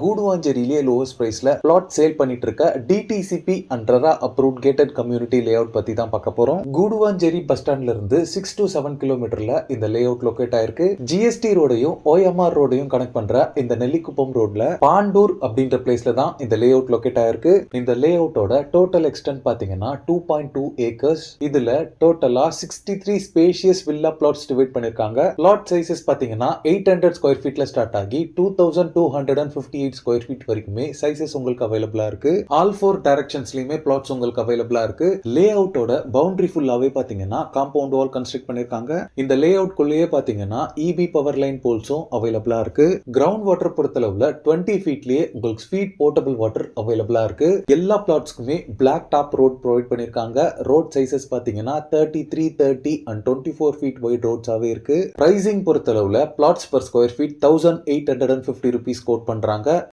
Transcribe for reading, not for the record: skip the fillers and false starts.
கூடுவாஞ்சேரியிலே lowest பிரைஸ்ல plot sale பண்ணிட்டு இருக்க DTCP and RERA approved gated community lay out பத்தி தான் பார்க்க போறோம். கூடுவாஞ்சேரி பஸ் ஸ்டாண்ட்ல இருந்து 6 to 7 கிலோமீட்டர்ல இந்த லே அவுட் லொகேட் ஆயிருக்கு. ஜிஎஸ்டி ரோடையும் OMR ரோடையும் கனெக்ட் பண்ற இந்த நெல்லிக்குப்பம் ரோட்ல பாண்டூர் அப்படின்ற பிளேஸ்ல தான் இந்த லே அவுட் லொகேட் ஆயிருக்கு. இந்த லே அவுட்டோட டோட்டல் எக்ஸ்டென்ட் பாத்தீங்கன்னா 2.2 ஏக்கர்ஸ். இதுல டோட்டலா 63 ஸ்பேஷியஸ் வில்லா பிளாட்ஸ் டிவைட் பண்ணிருக்காங்க. பிளாட் சைசஸ் பாத்தீங்கன்னா 800 ஸ்கொயர் ஃபீட்ல ஸ்டார்ட் ஆகி 2258 ஸ்கொயர் ஃபீட் வரைக்குமே சைசஸ் உங்களுக்கு அவைலபிளா இருக்கு. ஆல் 4 டைரக்ஷன்ஸ்லயுமே பிளாட்ஸ் உங்களுக்கு அவைலபிளா இருக்கு. லே அவுட்டோட பவுண்டரி ஃபுல்லாவே பாத்தீங்கன்னா காம்பவுண்ட் வால் கன்ஸ்ட்ரக்ட் பண்ணிருக்காங்க. இந்த லே அவுட் குள்ளேயே பாத்தீங்கன்னா EB பவர் லைன் போல்ஸும் அவைலபிளா இருக்கு. கிரவுண்ட் வாட்டர் பொறுத்தளவுல 20 ஃபீட்லயே உங்களுக்கு ஸ்பீட் போர்ட்டபிள் வாட்டர் அவைலபிளா இருக்கு. எல்லா பிளாட்ஸ்க்குமே பிளாக் டாப் ரோட் ப்ரொவைட் பண்ணிருக்காங்க. ரோட் சைசஸ் பாத்தீங்கன்னா 33, 30 and 24 ஃபீட் வைட் ரோட்ஸாவே இருக்கு. பிரைசிங் பொறுத்தளவுல flats per square feet 1850 rupees quote பண்றாங்க.